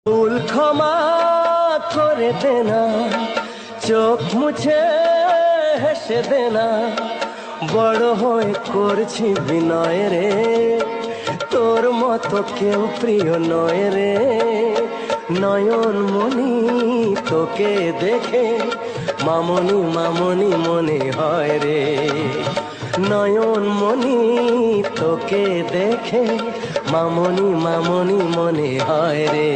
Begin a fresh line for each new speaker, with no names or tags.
ভুল ক্ষমা করে দে না, চোখ মুছে হেসে দে না, বড় হয়ে করছি বিনয় রে, তোর মতো কেউ প্রিয় নয় রে। নয়ন মনি তোকে দেখে মামনি মামনি মনে হয় রে, নয়ন মনি তোকে দেখে মামনি মামনি মনে হয় রে।